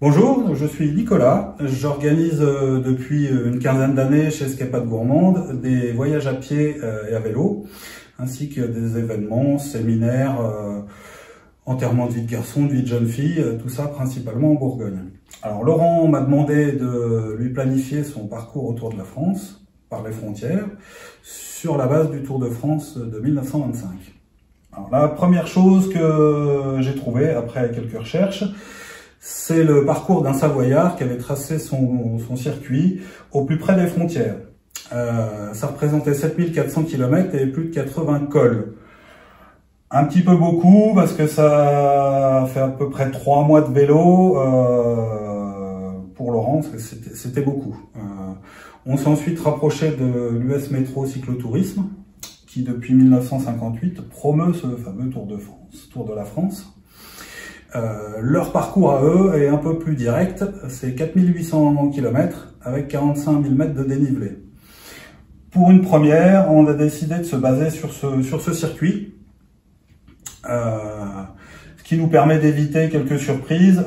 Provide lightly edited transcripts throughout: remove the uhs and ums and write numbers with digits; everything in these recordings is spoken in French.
Bonjour, je suis Nicolas. J'organise depuis une quinzaine d'années chez Escapades Gourmandes des voyages à pied et à vélo, ainsi que des événements, séminaires, enterrement de vie de garçon, de vie de jeune fille, tout ça principalement en Bourgogne. Alors Laurent m'a demandé de lui planifier son parcours autour de la France, par les frontières, sur la base du Tour de France de 1925. Alors la première chose que j'ai trouvée après quelques recherches, c'est le parcours d'un Savoyard qui avait tracé son circuit au plus près des frontières. Ça représentait 7400 km et plus de 80 cols. Un petit peu beaucoup parce que ça fait à peu près 3 mois de vélo pour Laurent, parce que c'était beaucoup. On s'est ensuite rapproché de l'US Métro Cyclotourisme qui depuis 1958 promeut ce fameux Tour de la France. Leur parcours à eux est un peu plus direct, c'est 4800 km avec 45 000 mètres de dénivelé. Pour une première, on a décidé de se baser sur ce circuit, ce qui nous permet d'éviter quelques surprises,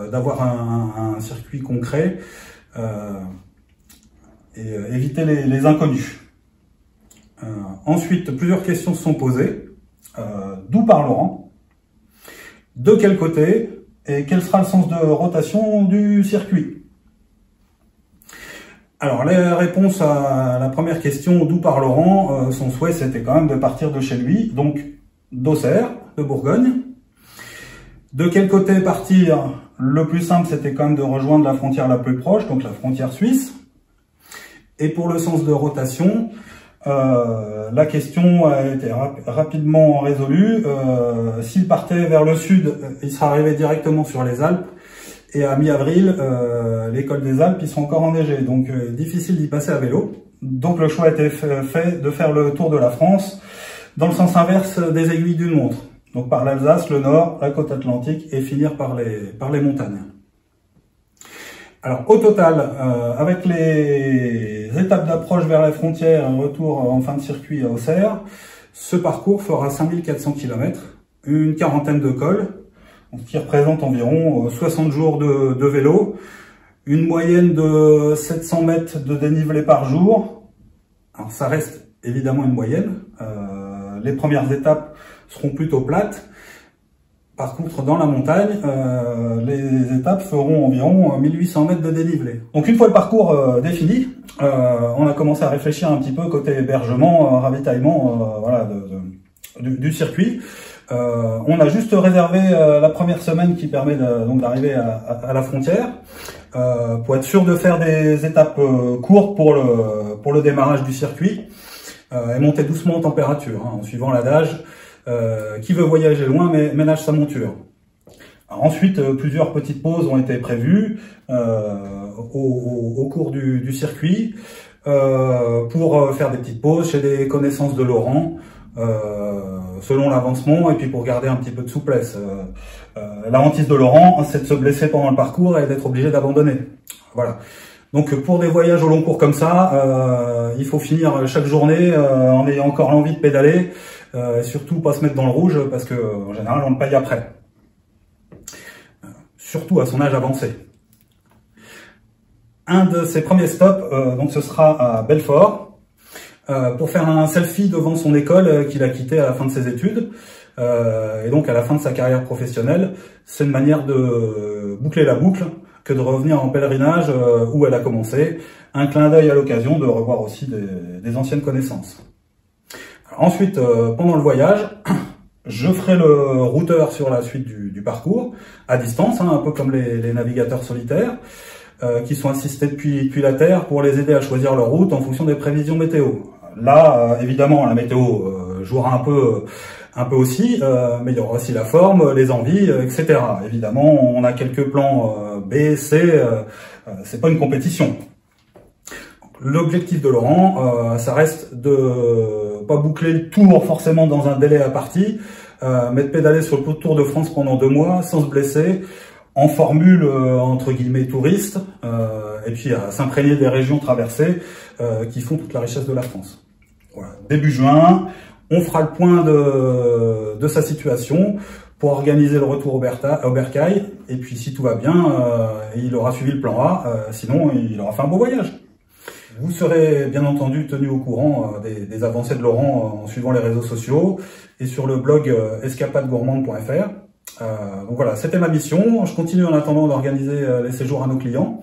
d'avoir un circuit concret et éviter les inconnus. Ensuite, plusieurs questions se sont posées. D'où part Laurent ? De quel côté et quel sera le sens de rotation du circuit? Alors, les réponses à la première question, d'où part Laurent, son souhait c'était quand même de partir de chez lui, donc d'Auxerre, de Bourgogne. De quel côté partir? Le plus simple c'était quand même de rejoindre la frontière la plus proche, donc la frontière suisse. Et pour le sens de rotation, la question a été rapidement résolue. S'il partait vers le sud, il serait arrivé directement sur les Alpes. Et à mi-avril, les cols des Alpes, ils sont encore enneigés. Donc, difficile d'y passer à vélo. Donc, le choix a été fait de faire le tour de la France dans le sens inverse des aiguilles d'une montre. Donc, par l'Alsace, le nord, la côte atlantique et finir par les montagnes. Alors, au total, avec les étapes d'approche vers la frontière, un retour en fin de circuit à Auxerre, ce parcours fera 5400 km, une quarantaine de cols, ce qui représente environ 60 jours de vélo, une moyenne de 700 mètres de dénivelé par jour. Alors, ça reste évidemment une moyenne. Les premières étapes seront plutôt plates. Par contre, dans la montagne, les étapes feront environ 1800 mètres de dénivelé. Donc une fois le parcours défini, on a commencé à réfléchir un petit peu côté hébergement, ravitaillement voilà, du circuit. On a juste réservé la première semaine qui permet donc d'arriver à la frontière, pour être sûr de faire des étapes courtes pour le démarrage du circuit, et monter doucement en température, hein, en suivant l'adage. Qui veut voyager loin mais ménage sa monture. Alors ensuite, plusieurs petites pauses ont été prévues au cours du circuit pour faire des petites pauses chez des connaissances de Laurent selon l'avancement et puis pour garder un petit peu de souplesse. La hantise de Laurent, c'est de se blesser pendant le parcours et d'être obligé d'abandonner. Voilà. Donc pour des voyages au long cours comme ça, il faut finir chaque journée en ayant encore l'envie de pédaler. Et surtout pas se mettre dans le rouge parce que en général on le paye après. Surtout à son âge avancé. Un de ses premiers stops, donc ce sera à Belfort, pour faire un selfie devant son école qu'il a quittée à la fin de ses études, et donc à la fin de sa carrière professionnelle. C'est une manière de boucler la boucle que de revenir en pèlerinage où elle a commencé. Un clin d'œil à l'occasion de revoir aussi des anciennes connaissances. Ensuite, pendant le voyage, je ferai le routeur sur la suite du parcours, à distance, hein, un peu comme les navigateurs solitaires, qui sont assistés depuis la Terre pour les aider à choisir leur route en fonction des prévisions météo. Là, évidemment, la météo jouera un peu aussi, mais il y aura aussi la forme, les envies, etc. Évidemment, on a quelques plans B, C, c'est pas une compétition. L'objectif de Laurent, ça reste de pas boucler le tour forcément dans un délai imparti, mais de pédaler sur le Tour de France pendant 2 mois sans se blesser, en formule entre guillemets touriste, et puis à s'imprégner des régions traversées qui font toute la richesse de la France. Voilà. Début juin, on fera le point de sa situation pour organiser le retour au bercail. Et puis si tout va bien, il aura suivi le plan A, sinon il aura fait un beau voyage. Vous serez bien entendu tenu au courant des avancées de Laurent en suivant les réseaux sociaux et sur le blog escapadegourmande.fr. Donc voilà, c'était ma mission. Je continue en attendant d'organiser les séjours à nos clients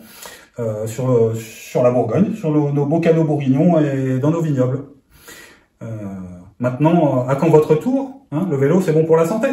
sur la Bourgogne, sur nos beaux canaux bourguignons et dans nos vignobles. Maintenant, à quand votre tour, hein? Le vélo, c'est bon pour la santé.